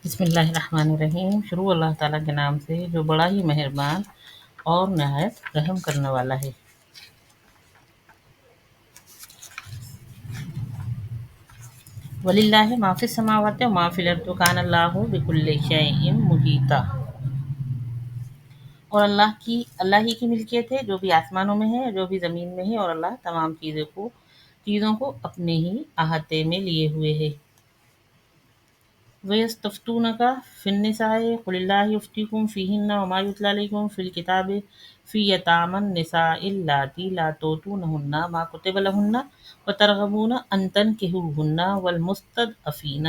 بسم اللہ الرحمن الرحیم۔ شروع اللہ تعالیٰ کے نام سے جو بڑا ہی مہربان اور نہایت رحم کرنے والا ہے۔ وَلِلَّهِ مَا فِي السَّمَاوَاتِ وَمَا فِي الْأَرْضِ وَكَانَ اللَّهُ بِكُلِّ شَيْءٍ مُحِيطًا۔ اور اللہ ہی کی ملکیت ہے، جو بھی آسمانوں میں ہے جو بھی زمین میں ہے، اور اللہ تمام چیزوں کو اپنے ہی احاطے میں لیے ہوئے ہے۔ وَيَسْتَفْتُونَكَ فِي النِّسَاءِ قُلِ اللَّهُ يُفْتِيكُمْ فِيهِنَّ وَمَا يُتْلَى عَلَيْكُمْ فِي الْكِتَابِ فِي يَتَامَى النِّسَاءِ اللَّاتِي لَا تُؤْتُونَهُنَّ مَا كُتِبَ لَهُنَّ وَتَرْغَبُونَ أَن تَنكِحُوهُنَّ وَالْمُسْتَضْعَفِينَ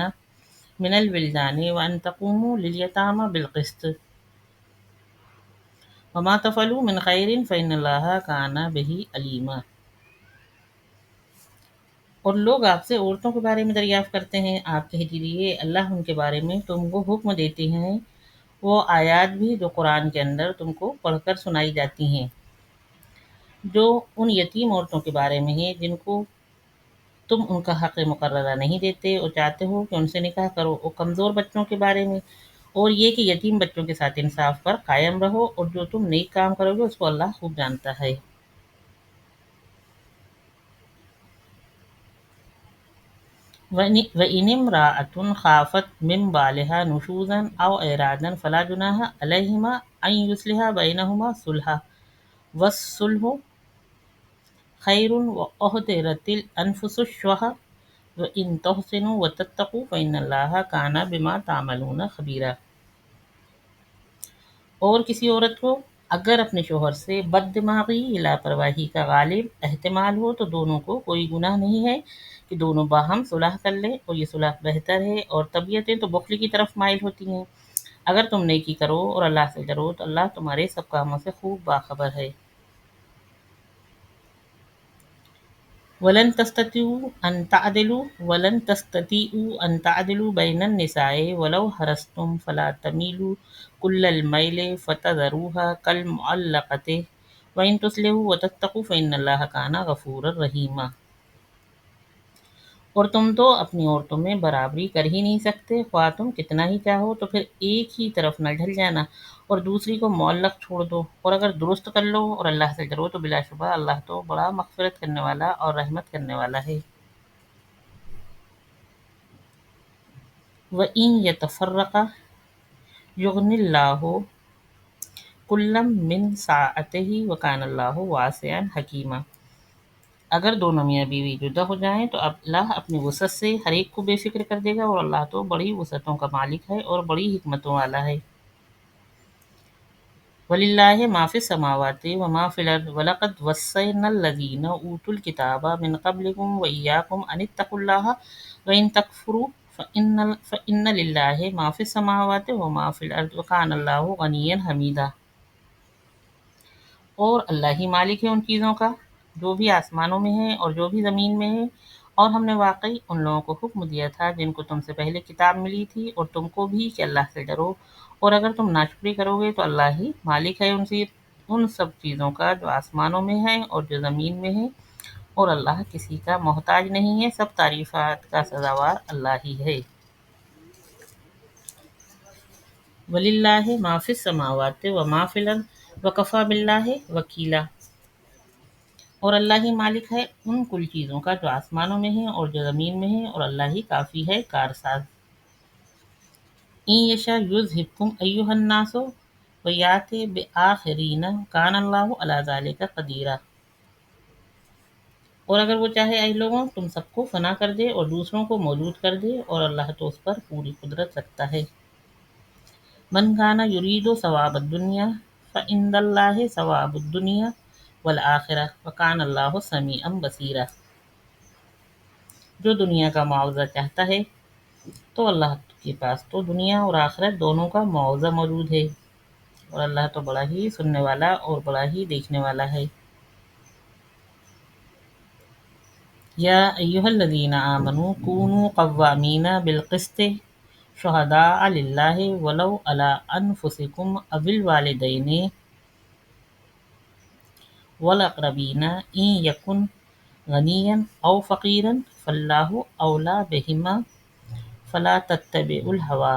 مِنَ الْوِلْدَانِ وَأَن تَقُومُوا لِلْيَتَامَى بِالْقِسْطِ وَمَا تَفْعَلُوا مِنْ خَيْرٍ فَإِنَّ اللَّهَ كَانَ بِهِ عَلِيمًا۔ اور لوگ آپ سے عورتوں کے بارے میں دریافت کرتے ہیں، آپ کہہ دیجیے اللہ ان کے بارے میں تم کو حکم دیتے ہیں، وہ آیات بھی جو قرآن کے اندر تم کو پڑھ کر سنائی جاتی ہیں، جو ان یتیم عورتوں کے بارے میں ہیں جن کو تم ان کا حق مقررہ نہیں دیتے اور چاہتے ہو کہ ان سے نکاح کرو، اور کمزور بچوں کے بارے میں، اور یہ کہ یتیم بچوں کے ساتھ انصاف پر قائم رہو، اور جو تم نیک کام کرو گے اس کو اللہ خوب جانتا ہے۔ وَإِنِ امْرَأَةٌ خَافَتْ مِنْ بَعْلِهَا نُشُوزًا أَوْ إِعْرَاضًا فَلَا جُنَاحَ عَلَيْهِمَا أَنْ يُصْلِحَا بَيْنَهُمَا صُلْحًا وَالصُّلْحُ خَيْرٌ وَأُحْضِرَتِ الْأَنْفُسُ الشُّحَّ وَإِنْ تُحْسِنُوا وَتَتَّقُوا فَإِنَّ اللَّهَ كَانَ بِمَا تَعْمَلُونَ خَبِيرًا۔ اور کسی عورت کو اگر اپنے شوہر سے بد دماغی یا لاپرواہی کا غالب احتمال ہو تو دونوں کو کوئی گناہ نہیں ہے کہ دونوں باہم صلح کر لیں، اور یہ صلح بہتر ہے، اور طبیعتیں تو بخل کی طرف مائل ہوتی ہیں۔ اگر تم نیکی کرو اور اللہ سے ڈرو تو اللہ تمہارے سب کاموں سے خوب باخبر ہے۔ وَلَن تَسْتَطِيعُوا أَن تَعْدِلُوا بَيْنَ النِّسَاءِ وَلَوْ حَرَصْتُمْ فَلَا تَمِيلُوا كُلَّ الْمَيْلِ فَتَذَرُوهَا كَالْمُعَلَّقَةِ وَإِن تُصْلِحُوا وَتَتَّقُوا فَإِنَّ اللَّهَ كَانَ غَفُورًا رَحِيمًا۔ اور تم تو اپنی عورتوں میں برابری کر ہی نہیں سکتے، خواہ تم کتنا ہی چاہو تو پھر ایک ہی طرف نہ ڈھل جانا اور دوسری کو معلق چھوڑ دو، اور اگر درست کر لو اور اللہ سے ڈرو تو بلا شبہ اللہ تو بڑا مغفرت کرنے والا اور رحمت کرنے والا ہے۔ وَإِن يَتَفَرَّقَا يُغْنِ اللَّهُ كُلًّا مِّن سَعَتِهِ وَكَانَ اللَّهُ وَاسِعًا حَكِيمًا۔ اگر دونوں میاں بیوی جدا ہو جائیں تو اللہ اپنی وسعت سے ہر ایک کو بے فکر کر دے گا، اور اللہ تو بڑی وسعتوں کا مالک ہے اور بڑی حکمتوں والا ہے۔ وَلِلَّهِ مَا فِي السَّمَاوَاتِ وَمَا فِي الْأَرْضِ وَلَقَدْ وَصَّيْنَا الَّذِينَ أُوتُوا الْكِتَابَ مِنْ قَبْلِكُمْ وَإِيَّاكُمْ أَنِ اتَّقُوا اللَّهَ وَإِن تَكْفُرُوا فَإِنَّ لِلَّهِ مَا فِي السَّمَاوَاتِ وَمَا فِي الْأَرْضِ وَكَانَ اللَّهُ غَنِيًّا حَمِيدًا۔ اور اللہ ہی مالک ہے ان چیزوں کا جو بھی آسمانوں میں ہے اور جو بھی زمین میں ہے، اور ہم نے واقعی ان لوگوں کو حکم دیا تھا جن کو تم سے پہلے کتاب ملی تھی، اور تم کو بھی کہ اللہ سے ڈرو، اور اگر تم ناشکری کرو گے تو اللہ ہی مالک ہے ان سب چیزوں کا جو آسمانوں میں ہے اور جو زمین میں ہے، اور اللہ کسی کا محتاج نہیں ہے، سب تعریفات کا سزاوار اللہ ہی ہے۔ وَلِلَّهِ مَا فِي السَّمَاوَاتِ وَمَا فِي الْأَرْضِ وَكَفَى بِاللَّهِ وَكِيلًا۔ اور اللہ ہی مالک ہے ان کل چیزوں کا جو آسمانوں میں ہیں اور جو زمین میں ہیں، اور اللہ ہی کافی ہے کارساز۔ إِن يَشَأْ يُذْهِبْكُمْ أَيُّهَا النَّاسُ وَيَأْتِ بِآخَرِينَ كَانَ اللَّهُ عَلَى ذَلِكَ قَدِيرًا۔ اور اگر وہ چاہے اے لوگوں تم سب کو فنا کر دے اور دوسروں کو موجود کر دے، اور اللہ تو اس پر پوری قدرت رکھتا ہے۔ مَنْ كَانَ يُرِيدُ ثَوَابَ الدُّنْيَا فَعِندَ اللَّهِ ثَوَابُ الدُّنْيَا وَالْآخِرَةِ وَكَانَ اللَّهُ سَمِيعًا بَصِيرًا۔ جو دنیا کا معاوضہ چاہتا ہے تو اللہ کے پاس تو دنیا اور آخرت دونوں کا معاوضہ موجود ہے، اور اللہ تو بڑا ہی سننے والا اور بڑا ہی دیکھنے والا ہے۔ یا ایھا الذین آمنوا کونوا قوامین بالقسط شہداء للہ ولو علی انفسکم او الوالدین والاقربین ان یکن غنیا او فقیرا فاللہ اولی بہما فلا تتبعوا الہوی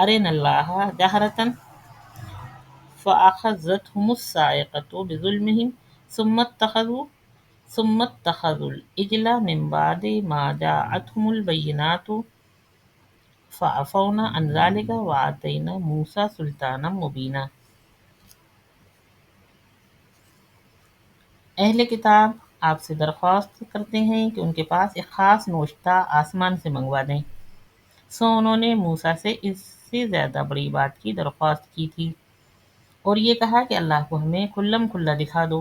أرنا الله جهرة فأخذتهم الصاعقة بظلمهم ثم اتخذوا العجل من بعد ما جاءتهم البينات فعفونا عن ذلك وآتينا موسى سلطانا مبینا۔ اہل کتاب آپ سے درخواست کرتے ہیں کہ ان کے پاس ایک خاص نوشتہ آسمان سے منگوا دیں۔ سو انہوں نے موسیٰ سے اس سے زیادہ بڑی بات کی درخواست کی تھی اور یہ کہا کہ اللہ کو ہمیں کھلم کھلا دکھا دو۔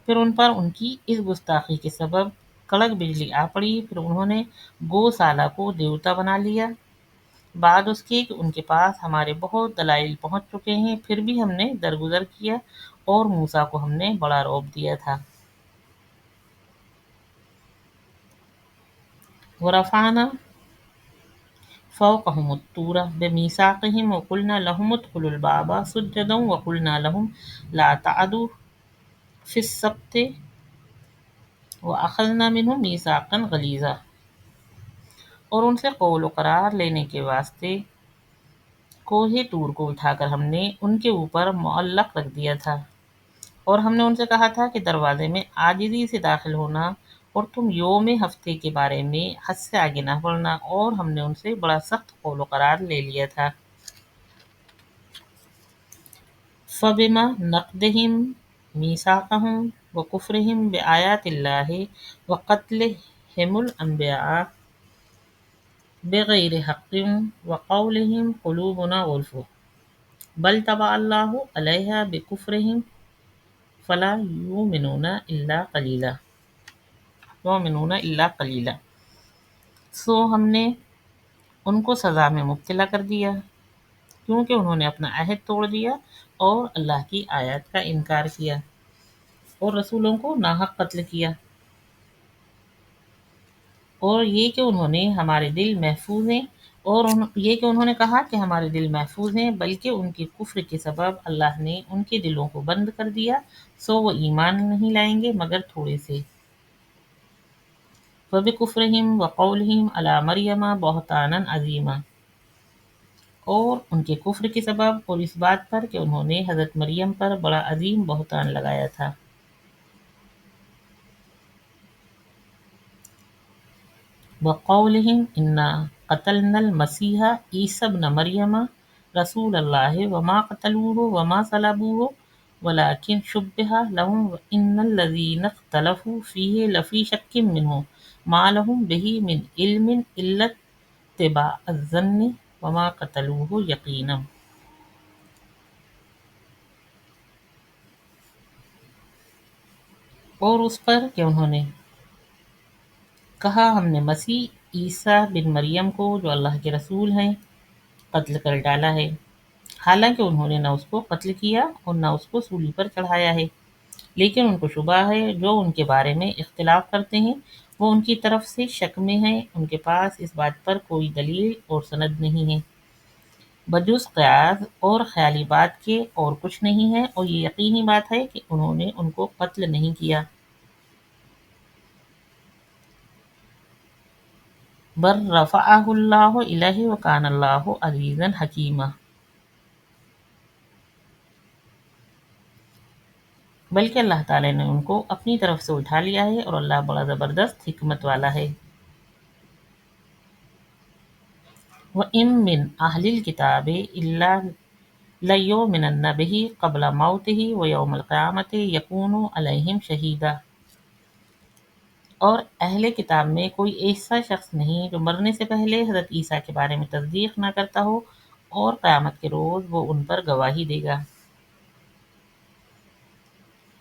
پھر ان پر ان کی اس گستاخی کے سبب کڑک بجلی آ پڑی، پھر انہوں نے گوسالہ کو دیوتا بنا لیا، بعد اس کے کہ ان کے پاس ہمارے بہت دلائل پہنچ چکے ہیں، پھر بھی ہم نے درگزر کیا اور موسیٰ کو ہم نے بڑا رعب دیا تھا۔ وَرَفَعْنَا فَوْقَهُمُ الطُّورَ بِمِيثَاقِهِمْ وَقُلْنَا لَهُمُ ادْخُلُوا الْبَابَ سُجَّدًا وَقُلْنَا لَهُمْ لَا تَعْدُوا فِي السَّبْتِ وَأَخَذْنَا مِنْهُمْ مِيثَاقًا غَلِيظًا، اور ان سے قول و قرار لینے کے واسطے کوہ طور کو اٹھا کر ہم نے ان کے اوپر معلق رکھ دیا تھا، اور ہم نے ان سے کہا تھا کہ دروازے میں عاجزی سے داخل ہونا اور تم یوم ہفتے کے بارے میں حد سے آگے نہ بڑھنا، اور ہم نے ان سے بڑا سخت قول و قرار لے لیا تھا۔ فَبِمَا نَقْضِهِمْ مِيثَاقَهُمْ وَكُفْرِهِمْ بِآيَاتِ اللَّهِ وَقَتْلِهِمُ الْأَنْبِيَاءَ بِغَيْرِ حَقٍّ وَقَوْلِهِمْ قُلُوبُنَا غُلْفٌ بَلْ طَبَعَ اللَّهُ عَلَيْهَا بِكُفْرِهِمْ فَلَا يُؤْمِنُونَ إِلَّا قَلِيلًا۔ سو ہم نے ان کو سزا میں مبتلا کر دیا کیونکہ انہوں نے اپنا عہد توڑ دیا اور اللہ کی آیات کا انکار کیا اور رسولوں کو ناحق قتل کیا، اور یہ کہ انہوں نے ہمارے دل محفوظ ہیں یہ کہ انہوں نے کہا کہ ہمارے دل محفوظ ہیں، بلکہ ان کے کفر کے سبب اللہ نے ان کے دلوں کو بند کر دیا، سو وہ ایمان نہیں لائیں گے مگر تھوڑے سے۔ فَبِكُفْرِهِمْ وَقَوْلِهِمْ عَلَى مَرْيَمَ بُهْتَانًا عَظِيمًا، اور ان کے کفر کے سبب اور اس بات پر کہ انہوں نے حضرت مریم پر بڑا عظیم بہتان لگایا تھا۔ وَقَوْلِهِمْ إِنَّا قَتَلْنَا الْمَسِيحَ عِيسَى ابْنَ مَرْيَمَ رَسُولَ اللَّهِ وَمَا قَتَلُوهُ وَمَا صَلَبُوهُ وَلَٰكِنْ شُبِّهَ لَهُمْ وَإِنَّ الَّذِينَ اخْتَلَفُوا فِيهِ لَفِي شَكٍّ مِّنْهُ مَا لَهُم بِهِ مِنْ عِلْمٍ إِلَّا اتِّبَاعَ الظَّنِّ وَمَا قَتَلُوهُ يَقِينًا۔ اور اس پر کہ انہوں نے کہا ہم نے مسیح عیسیٰ بن مریم کو جو اللہ کے رسول ہیں قتل کر ڈالا ہے، حالانکہ انہوں نے نہ اس کو قتل کیا اور نہ اس کو صلیب پر چڑھایا ہے، لیکن ان کو شبہ ہے، جو ان کے بارے میں اختلاف کرتے ہیں وہ ان کی طرف سے شک میں ہیں، ان کے پاس اس بات پر کوئی دلیل اور سند نہیں ہے بجز قیاس اور خیالی بات کے اور کچھ نہیں ہے، اور یہ یقینی بات ہے کہ انہوں نے ان کو قتل نہیں کیا۔ بل رفعہ اللہ الیہ وکان اللہ عزیزا حکیما، بلکہ اللہ تعالیٰ نے ان کو اپنی طرف سے اٹھا لیا ہے اور اللہ بڑا زبردست حکمت والا ہے۔ وَإِن مِّنْ أَهْلِ الْكِتَابِ إِلَّا لَيُؤْمِنَنَّ بِهِ قَبْلَ مَوْتِهِ وَيَوْمَ الْقِيَامَةِ يَكُونُ عَلَيْهِمْ شَهِيدًا، اور اہل کتاب میں کوئی ایسا شخص نہیں جو مرنے سے پہلے حضرت عیسیٰ کے بارے میں تصدیق نہ کرتا ہو، اور قیامت کے روز وہ ان پر گواہی دے گا۔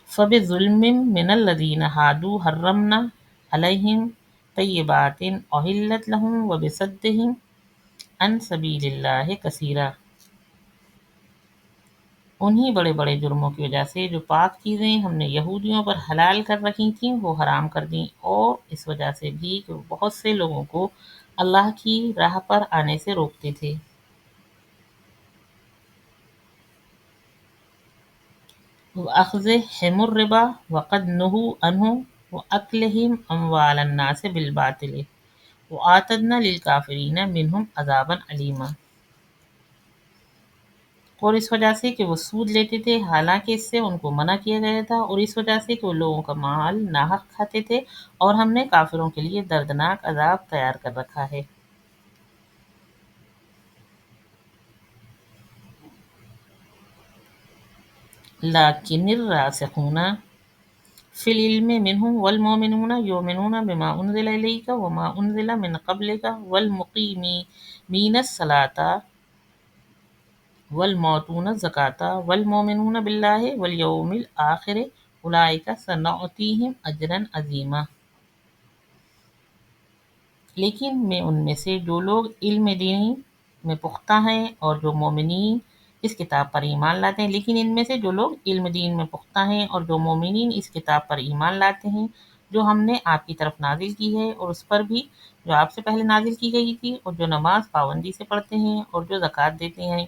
فَبِظُلْمٍ مِّنَ الَّذِينَ هَادُوا حَرَّمْنَا عَلَيْهِمْ طَيِّبَاتٍ أُحِلَّتْ لَهُمْ وَبِصَدِّهِمْ عَن سَبِيلِ اللَّهِ كَثِيرًا، انہی بڑے بڑے جرموں کی وجہ سے جو پاک چیزیں ہم نے یہودیوں پر حلال کر رکھی تھیں وہ حرام کر دیں، اور اس وجہ سے بھی کہ وہ بہت سے لوگوں کو اللہ کی راہ پر آنے سے روکتے تھے۔ وَأَخْذِهِمُ الرِّبَا وَقَدْ نُهُوا عَنْهُ وَأَكْلِهِمْ أَمْوَالَ النَّاسِ بِالْبَاطِلِ وَأَعْتَدْنَا لِلْكَافِرِينَ مِنْهُمْ عَذَابًا أَلِيمًا۔ اور اس وجہ سے کہ وہ سود لیتے تھے، حالانکہ اس سے ان کو منع کیا گیا تھا، اور اس وجہ سے کہ وہ لوگوں کا مال ناحق کھاتے تھے، اور ہم نے کافروں کے لیے دردناک عذاب تیار کر رکھا ہے۔ لیکن الراسخون فی العلم منهم والمؤمنون یؤمنون بما انزل الیک وما انزل من قبلک والمقیمین الصلاۃ والمؤتون الزکاة والمؤمنون باللہ والیوم الآخر اولئک سنؤتیہم اجرا عظیما۔ لیکن میں ان میں سے جو لوگ علم دینی میں پختہ ہیں اور جو مومنین اس کتاب پر ایمان لاتے ہیں، لیکن ان میں سے جو لوگ علم دین میں پختہ ہیں اور جو مومنین اس کتاب پر ایمان لاتے ہیں جو ہم نے آپ کی طرف نازل کی ہے، اور اس پر بھی جو آپ سے پہلے نازل کی گئی تھی، اور جو نماز پابندی سے پڑھتے ہیں اور جو زکوٰۃ دیتے ہیں،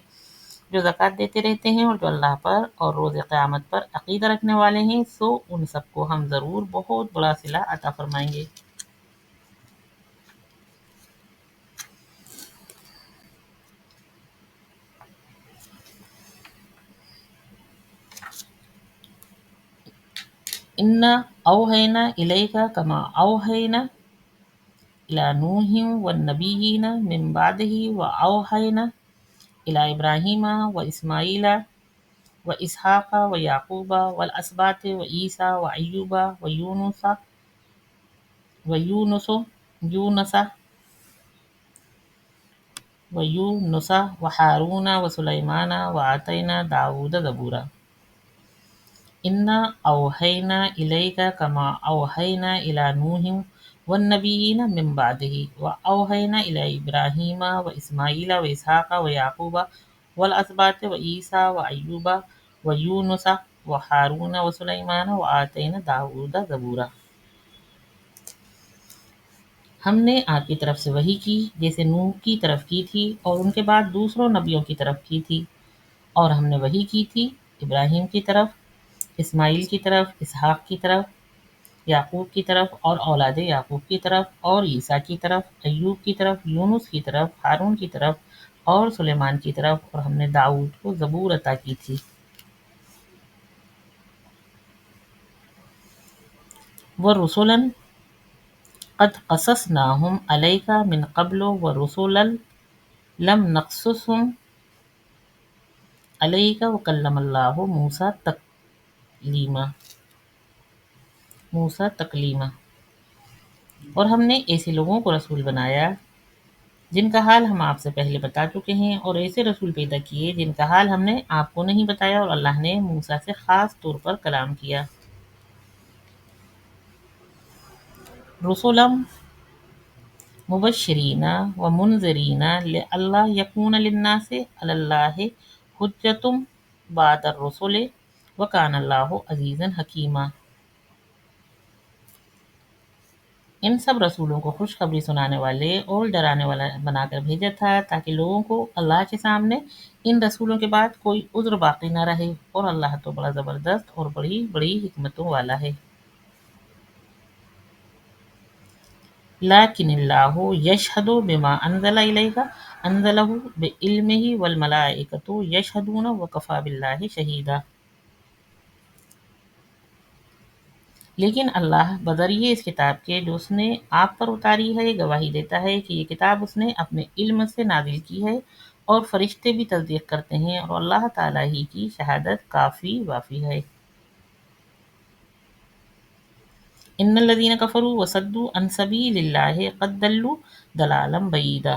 جو زکوٰۃ دیتے رہتے ہیں، اور جو اللہ پر اور روز قیامت پر عقیدہ رکھنے والے ہیں، سو ان سب کو ہم ضرور بہت بڑا صلہ عطا فرمائیں گے۔ انا اوحینا الیک کما اوحینا الی نوح والنبیین من بعدہ واوحینا الی ابراہیم واسماعیل واسحاق ویعقوب والاسباط وعیسیٰ وایوب ویونس یونس ویونس وہارون وسلیمان وآتینا داود زبورا۔ انا اوحینا الیک کما اوحینا الی نوح والنبیین من بعدہ واوحینا الی ابراہیم واسماعیل واسحاق ویعقوب والاسباط وعیسیٰ وایوب ویونس وہارون وسلیمان وآتینا داود زبورا۔ ہم نے آپ کی طرف سے وحی کی جیسے نوح کی طرف کی تھی اور ان کے بعد دوسروں نبیوں کی طرف کی تھی، اور ہم نے وحی کی تھی ابراہیم کی طرف، اسماعیل کی طرف، اسحاق کی طرف، یعقوب کی طرف اور اولاد یعقوب کی طرف، اور عیسیٰ کی طرف، ایوب کی طرف، یونس کی طرف، ہارون کی طرف اور سلیمان کی طرف، اور ہم نے داؤد کو زبور عطا کی تھی۔ وَرُسُلًا قَدْ قَصَصْنَاهُمْ عَلَيْكَ مِنْ قَبْلُ وَرُسُلًا لَمْ نَقْصُصْهُمْ عَلَيْكَ وَكَلَّمَ اللَّهُ موسیٰ تکلیما۔ اور ہم نے ایسے لوگوں کو رسول بنایا جن کا حال ہم آپ سے پہلے بتا چکے ہیں، اور ایسے رسول پیدا کیے جن کا حال ہم نے آپ کو نہیں بتایا، اور اللہ نے موسیٰ سے خاص طور پر کلام کیا۔ رسولا مبشرین ومنذرین لئلا یکون للناس علی اللہ حجۃ بعد الرسل وکان اللہ عزیزا حکیما۔ ان سب رسولوں کو خوشخبری سنانے والے اور ڈرانے والا بنا کر بھیجا تھا تاکہ لوگوں کو اللہ کے سامنے ان رسولوں کے بعد کوئی عذر باقی نہ رہے، اور اللہ تو بڑا زبردست اور بڑی بڑی حکمتوں والا ہے۔ لیکن اللہ یشہد بما انزل الیک انزلہ بعلمہ والملائکۃ یشہدون وکفی باللہ شہیدا۔ لیکن اللہ بذریعہ اس کتاب کے جو اس نے آپ پر اتاری ہے گواہی دیتا ہے کہ یہ کتاب اس نے اپنے علم سے نازل کی ہے، اور فرشتے بھی تصدیق کرتے ہیں، اور اللہ تعالیٰ ہی کی شہادت کافی وافی ہے۔ ان الذین کفروا وصدوا عن سبیل اللہ قد ضلوا ضلالا بعیدا۔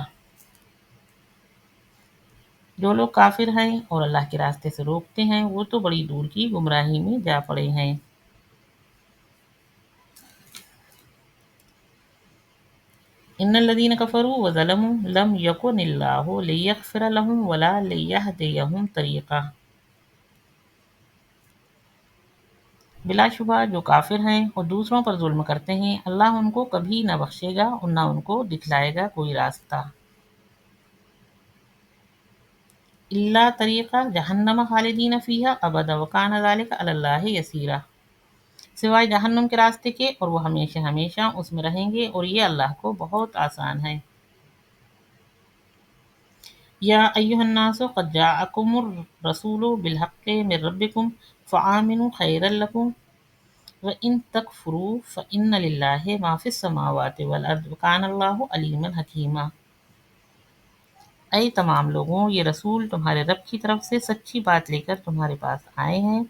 جو لوگ کافر ہیں اور اللہ کے راستے سے روکتے ہیں، وہ تو بڑی دور کی گمراہی میں جا پڑے ہیں۔ ان الذین کفروا وظلموا لم یکن اللہ لیغفر لهم ولا لیہدیہم طریقا۔ بلا شبہ جو کافر ہیں اور دوسروں پر ظلم کرتے ہیں، اللہ ان کو کبھی نہ بخشے گا اور نہ ان کو دکھلائے گا کوئی راستہ۔ الا طریق جہنم خالدین فیہا ابدا وکان ذلک علی اللہ یسیرا۔ سوائے جہنم کے راستے کے، اور وہ ہمیشہ ہمیشہ اس میں رہیں گے، اور یہ اللہ کو بہت آسان ہے۔ یا ایھا الناس قد جاءکم الرسول بالحق من ربکم فآمنوا خیرا لکم وإن تکفروا فإن للہ ما فی السماوات والارض وکان اللہ علیما حکیما۔ اے تمام لوگوں، یہ رسول تمہارے رب کی طرف سے سچی بات لے کر تمہارے پاس آئے ہیں،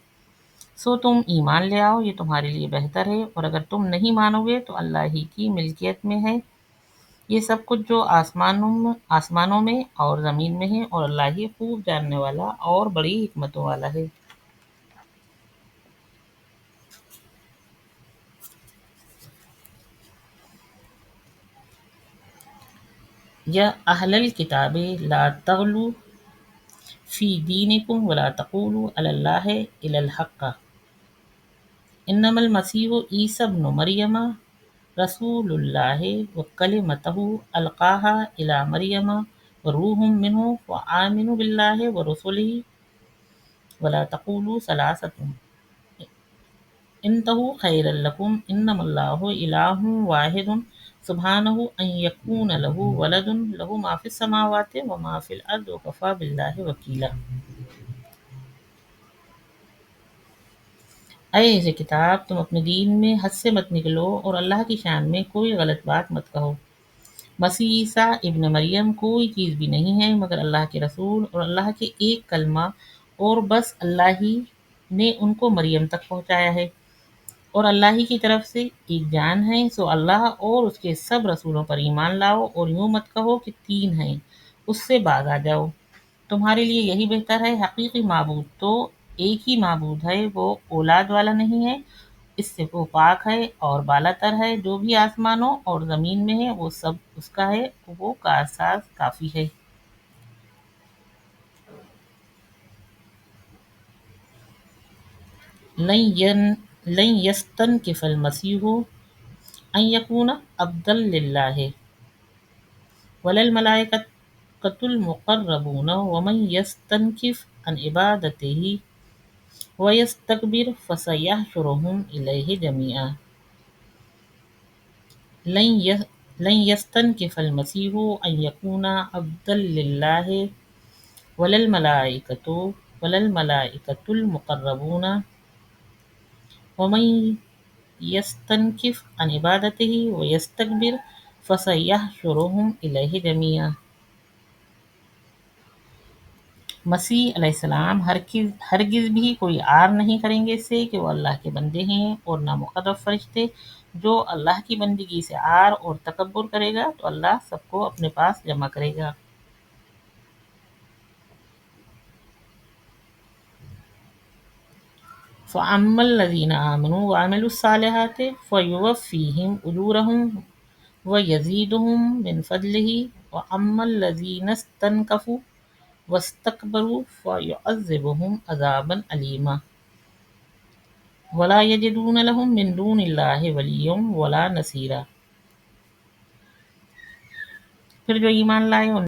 سو تم ایمان لے آؤ، یہ تمہارے لیے بہتر ہے، اور اگر تم نہیں مانو گے تو اللہ ہی کی ملکیت میں ہے یہ سب کچھ جو آسمانوں میں اور زمین میں ہے، اور اللہ ہی خوب جاننے والا اور بڑی حکمتوں والا ہے۔ یا اہل الکتاب لا تغلوا فی دینکم ولا تقولوا علی اللہ الا الحق انما المسیح عیسی ابن مریم رسول اللہ وکلمتہ القاها الی مریم وروح منہ فآمنوا باللہ ورسلہ ولا تقولوا ثلاثة انتہوا خیرا لکم انما اللہ الہ واحد سبحانہ ان یکون لہ ولد لہ ما فی السماوات وما فی الارض وکفی باللہ وکیلا۔ اے اہل کتاب، تم اپنے دین میں حد سے مت نکلو اور اللہ کی شان میں کوئی غلط بات مت کہو۔ مسیح عیسیٰ ابن مریم کوئی چیز بھی نہیں ہے مگر اللہ کے رسول اور اللہ کے ایک کلمہ، اور بس اللہ ہی نے ان کو مریم تک پہنچایا ہے، اور اللہ ہی کی طرف سے ایک جان ہے، سو اللہ اور اس کے سب رسولوں پر ایمان لاؤ، اور یوں مت کہو کہ تین ہیں، اس سے باز آ جاؤ، تمہارے لیے یہی بہتر ہے۔ حقیقی معبود تو ایک ہی معبود ہے، وہ اولاد والا نہیں ہے، اس سے وہ پاک ہے اور بالا تر ہے، جو بھی آسمانوں اور زمین میں ہے وہ سب اس کا ہے، وہ کارساز کافی ہے۔ لن یستنکف المسیح ان یکون عبدا للہ ولا الملائکۃ المقربون ومن یستنکف عن عبادتہ ویستکبر فسیحشرهم الیہ جميعا۔ لن یستنکف المسیح ان یکون عبدا للہ ولا الملائکۃ المقربون ومن یستنکف عن عبادتہ ویستکبر فسیحشرهم الیہ جميعا۔ مسیح علیہ السلام ہرگز بھی کوئی آر نہیں کریں گے اس سے کہ وہ اللہ کے بندے ہیں، اور نہ مقرب فرشتے۔ جو اللہ کی بندگی سے آر اور تکبر کرے گا تو اللہ سب کو اپنے پاس جمع کرے گا۔ فَأَمَّا الَّذِينَ آمَنُوا وَعَمِلُوا الصَّالِحَاتِ فَيُوَفِّيهِمْ أُجُورَهُمْ وَيَزِيدُهُمْ مِنْ فَضْلِهِ وَأَمَّا الَّذِينَ اسْتَنكَفُوا وَاسْتَكْبَرُوا فَيُعَذِّبُهُمْ عَذَابًا أَلِيمًا وَلَا يَجِدُونَ لَهُم مِّن دُونِ اللَّهِ وَلِيًّا وَلَا نَصِيرًا۔ پھر جو ایمان لائے